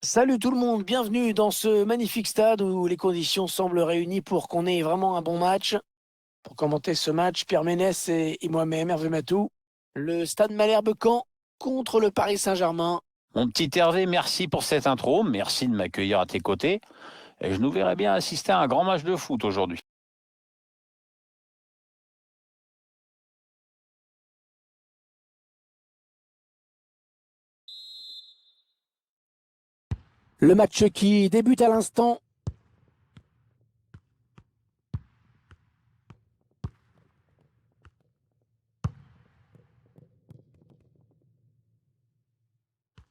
Salut tout le monde, bienvenue dans ce magnifique stade où les conditions semblent réunies pour qu'on ait vraiment un bon match. Pour commenter ce match, Pierre Ménès et moi-même, Hervé Matou. Le stade Malherbe-Caen contre le Paris Saint-Germain. Mon petit Hervé, merci pour cette intro. Merci de m'accueillir à tes côtés. Et je nous verrais bien assister à un grand match de foot aujourd'hui. Le match qui débute à l'instant.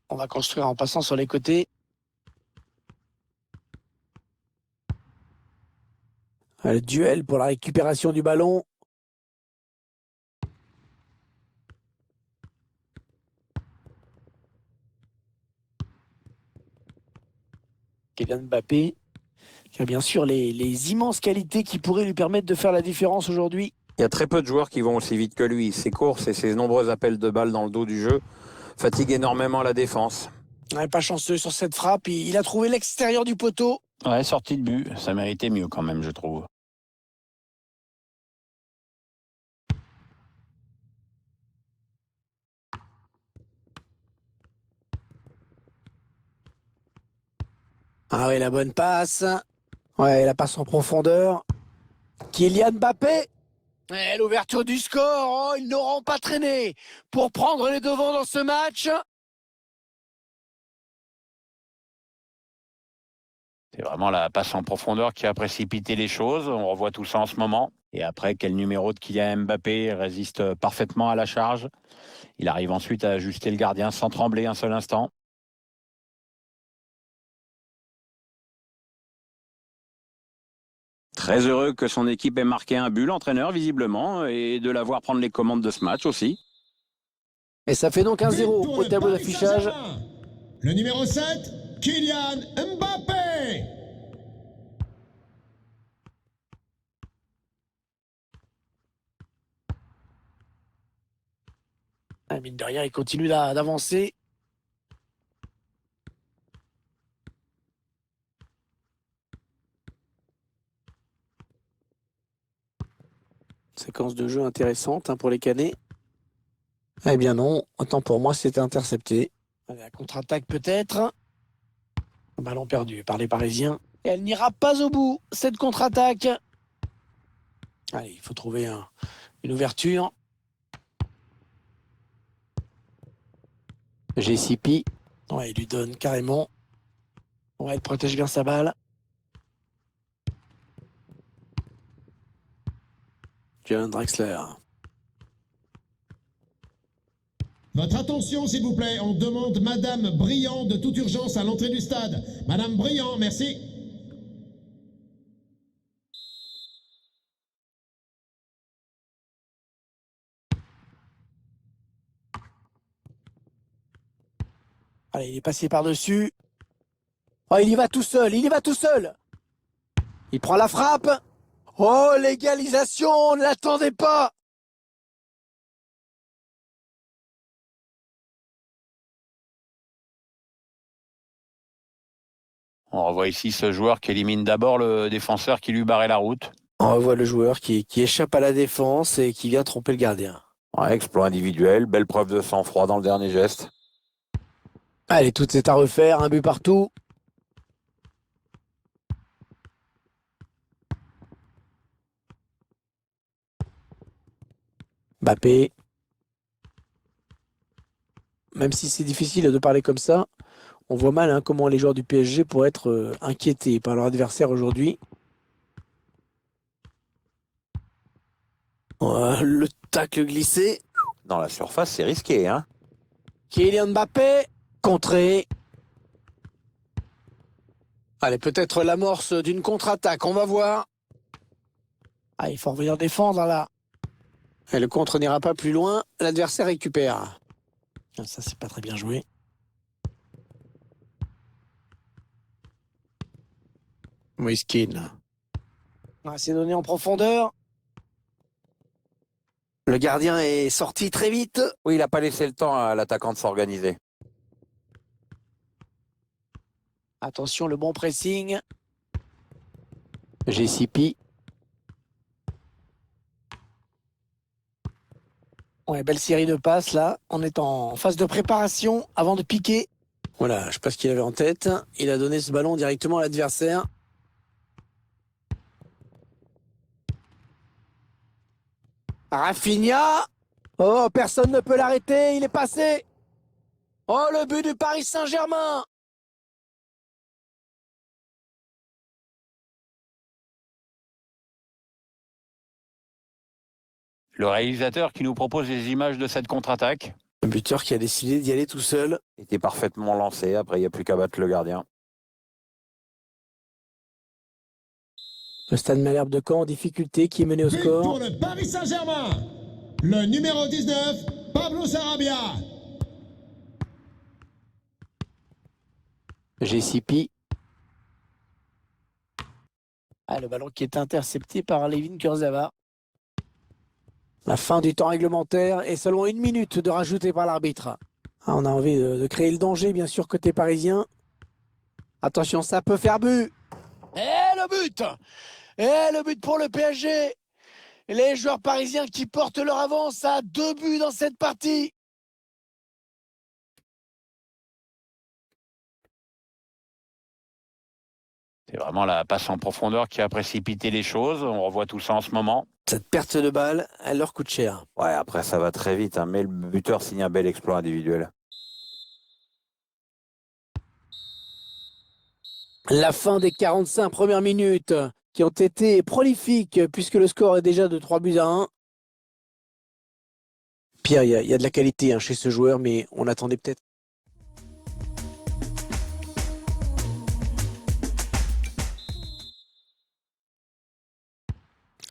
On va construire en passant sur les côtés. Le duel pour la récupération du ballon. Kylian Mbappé, qui a bien sûr les immenses qualités qui pourraient lui permettre de faire la différence aujourd'hui. Il y a très peu de joueurs qui vont aussi vite que lui. Ses courses et ses nombreux appels de balles dans le dos du jeu fatiguent énormément la défense. Ouais, pas chanceux sur cette frappe. Il a trouvé l'extérieur du poteau. Ouais, sortie de but, ça méritait mieux quand même, je trouve. Ah oui, la bonne passe. Ouais, la passe en profondeur. Kylian Mbappé. Et l'ouverture du score. Oh, ils n'auront pas traîné pour prendre les devants dans ce match. C'est vraiment la passe en profondeur qui a précipité les choses. On revoit tout ça en ce moment. Et après, quel numéro de Kylian Mbappé résiste parfaitement à la charge. Il arrive ensuite à ajuster le gardien sans trembler un seul instant. Très heureux que son équipe ait marqué un but, l'entraîneur visiblement, et de la voir prendre les commandes de ce match aussi. Et ça fait donc 1-0 au tableau d'affichage. Le numéro 7, Kylian Mbappé. Ah, mine de rien, il continue d'avancer. Séquence de jeu intéressante pour les Canets. Eh bien non, autant pour moi, c'était intercepté. Allez, la contre-attaque peut-être. Ballon perdu par les Parisiens. Et elle n'ira pas au bout, cette contre-attaque. Allez, il faut trouver une ouverture. JCP. Ouais, il lui donne carrément. Ouais, il protège bien sa balle. John Drexler. Votre attention, s'il vous plaît. On demande Madame Briand de toute urgence à l'entrée du stade. Madame Briand, merci. Allez, il est passé par-dessus. Oh, il y va tout seul, il y va tout seul. Il prend la frappe. Oh, l'égalisation, on ne l'attendait pas. On revoit ici ce joueur qui élimine d'abord le défenseur qui lui barrait la route. On revoit le joueur qui échappe à la défense et qui vient tromper le gardien. Ouais, exploit individuel, belle preuve de sang-froid dans le dernier geste. Allez, tout est à refaire, un but partout. Mbappé. Même si c'est difficile de parler comme ça, on voit mal comment les joueurs du PSG pourraient être inquiétés par leur adversaire aujourd'hui. Le tacle glissé. Dans la surface, c'est risqué, hein. Kylian Mbappé, contré. Allez, peut-être l'amorce d'une contre-attaque, on va voir. Ah, il faut revenir défendre là. Et le contre n'ira pas plus loin, l'adversaire récupère. Ah, ça, c'est pas très bien joué. Moiskin. Ah, c'est donné en profondeur. Le gardien est sorti très vite. Oui, il n'a pas laissé le temps à l'attaquant de s'organiser. Attention, le bon pressing. JCP. Ouais, belle série de passes là. On est en phase de préparation avant de piquer. Voilà, je sais pas ce qu'il avait en tête. Il a donné ce ballon directement à l'adversaire. Rafinha. Oh, personne ne peut l'arrêter. Il est passé. Oh, le but du Paris Saint-Germain. Le réalisateur qui nous propose les images de cette contre-attaque. Le buteur qui a décidé d'y aller tout seul. Il était parfaitement lancé. Après, il n'y a plus qu'à battre le gardien. Le Stade Malherbe de Caen en difficulté qui est mené au But score. pour le Paris Saint-Germain, le numéro 19, Pablo Sarabia. JCP. Ah, le ballon qui est intercepté par Levin Kurzawa. La fin du temps réglementaire et seulement 1 minute de rajouter par l'arbitre. Ah, on a envie de créer le danger, bien sûr, côté parisien. Attention, ça peut faire but. Et le but! Et le but pour le PSG. Les joueurs parisiens qui portent leur avance à 2 buts dans cette partie. C'est vraiment la passe en profondeur qui a précipité les choses. On revoit tout ça en ce moment. Cette perte de balle, elle leur coûte cher. Ouais, après, ça va très vite. Hein, mais le buteur signe un bel exploit individuel. La fin des 45 premières minutes qui ont été prolifiques puisque le score est déjà de 3-1. Pierre, il y a de la qualité chez ce joueur, mais on attendait peut-être.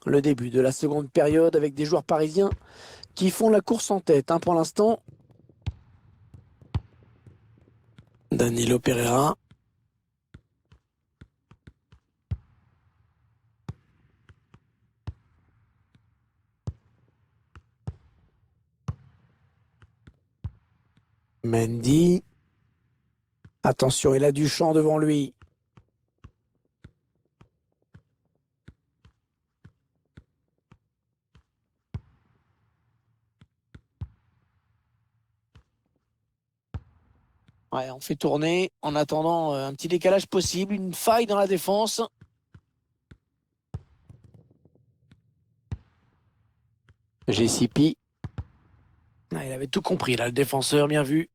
Le début de la seconde période avec des joueurs parisiens qui font la course en tête pour l'instant. Danilo Pereira. Mendy. Attention, il a du champ devant lui. Ouais, on fait tourner en attendant un petit décalage possible, une faille dans la défense. JCP. Ah, il avait tout compris là, le défenseur, bien vu.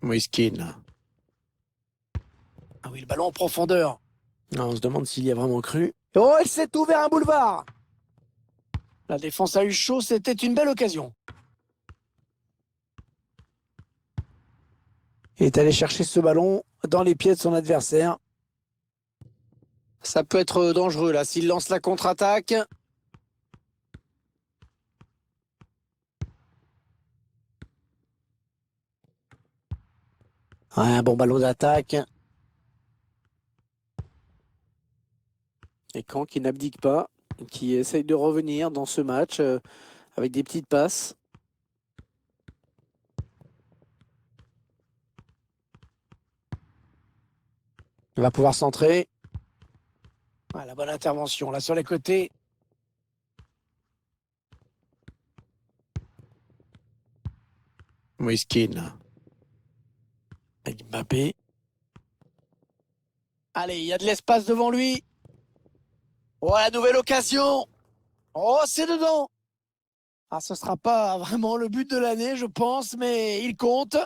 Moiskin. Ah oui, le ballon en profondeur. Ah, on se demande s'il y a vraiment cru. Oh, elle s'est ouvert un boulevard. La défense a eu chaud, c'était une belle occasion. Il est allé chercher ce ballon dans les pieds de son adversaire. Ça peut être dangereux là, s'il lance la contre-attaque. Ouais, un bon ballon d'attaque. Et Caen qui n'abdique pas, qui essaye de revenir dans ce match avec des petites passes. Il va pouvoir centrer. Ah, la bonne intervention là sur les côtés. Moiskin. Avec Mbappé. Allez, il y a de l'espace devant lui. Oh, la nouvelle occasion. Oh, c'est dedans. Ah, ce sera pas vraiment le but de l'année, je pense, mais il compte.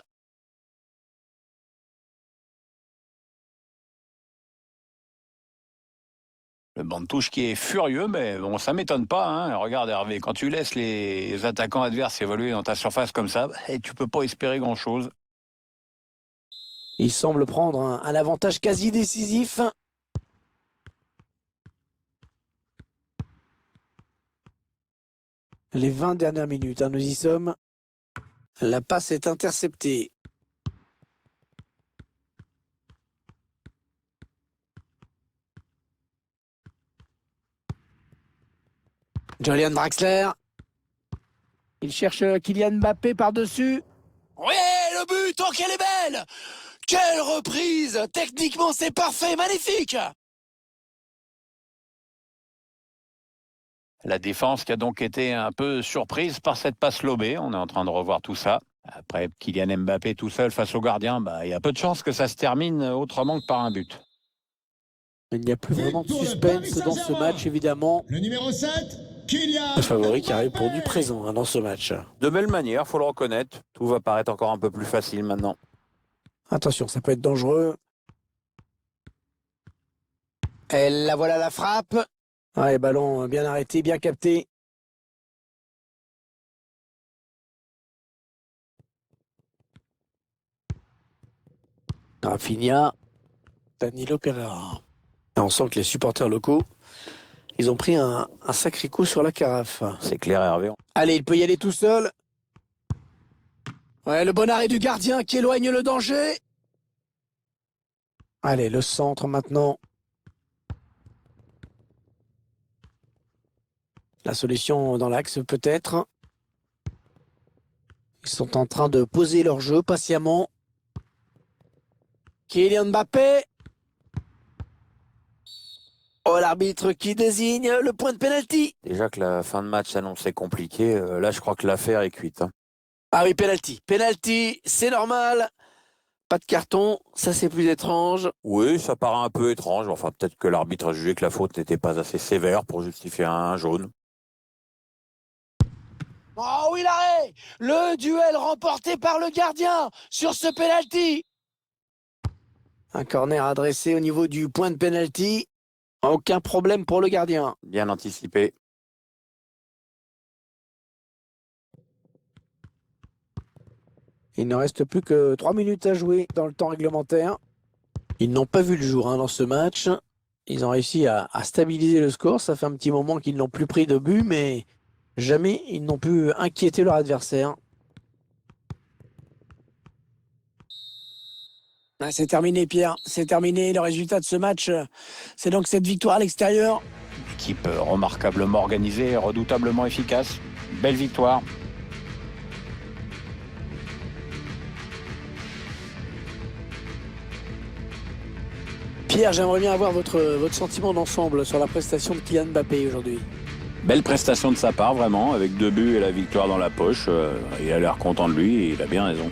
Le banc de touche qui est furieux, mais bon, ça m'étonne pas. Hein. Regarde Hervé, quand tu laisses les attaquants adverses évoluer dans ta surface comme ça, tu peux pas espérer grand-chose. Il semble prendre un avantage quasi décisif. Les 20 dernières minutes, nous y sommes. La passe est interceptée. Julian Draxler. Il cherche Kylian Mbappé par-dessus. Oui, le but, oh qu'elle est belle! Quelle reprise! Techniquement, c'est parfait, magnifique! La défense qui a donc été un peu surprise par cette passe lobée. On est en train de revoir tout ça. Après, Kylian Mbappé tout seul face au gardien, il y a peu de chances que ça se termine autrement que par un but. Il n'y a plus vraiment de suspense dans ce match, évidemment. Le numéro 7, Kylian Le favori qui a Mbappé. répondu présent dans ce match. De belle manière, faut le reconnaître. Tout va paraître encore un peu plus facile maintenant. Attention, ça peut être dangereux. Et la voilà la frappe. Ouais, ballon bien arrêté, bien capté. Rafinha, Danilo Pereira. Et on sent que les supporters locaux, ils ont pris un sacré coup sur la carafe. C'est clair, Hervé. Allez, il peut y aller tout seul. Ouais, le bon arrêt du gardien qui éloigne le danger. Allez, le centre maintenant. La solution dans l'axe peut-être. Ils sont en train de poser leur jeu patiemment. Kylian Mbappé. Oh, l'arbitre qui désigne le point de pénalty. Déjà que la fin de match s'annonçait compliquée, là je crois que l'affaire est cuite. Hein. Ah oui, pénalty. Pénalty, c'est normal. Pas de carton, ça c'est plus étrange. Oui, ça paraît un peu étrange. Enfin, peut-être que l'arbitre a jugé que la faute n'était pas assez sévère pour justifier un jaune. Oh oui, l'arrêt! Le duel remporté par le gardien sur ce penalty! Un corner adressé au niveau du point de pénalty. Aucun problème pour le gardien. Bien anticipé. Il ne reste plus que 3 minutes à jouer dans le temps réglementaire. Ils n'ont pas vu le jour dans ce match. Ils ont réussi à stabiliser le score. Ça fait un petit moment qu'ils n'ont plus pris de but, mais jamais ils n'ont pu inquiéter leur adversaire. Ah, c'est terminé, Pierre. C'est terminé. Le résultat de ce match, c'est donc cette victoire à l'extérieur. Équipe remarquablement organisée, redoutablement efficace. Belle victoire. Pierre, j'aimerais bien avoir votre sentiment d'ensemble sur la prestation de Kylian Mbappé aujourd'hui. Belle prestation de sa part, vraiment, avec 2 buts et la victoire dans la poche. Il a l'air content de lui et il a bien raison.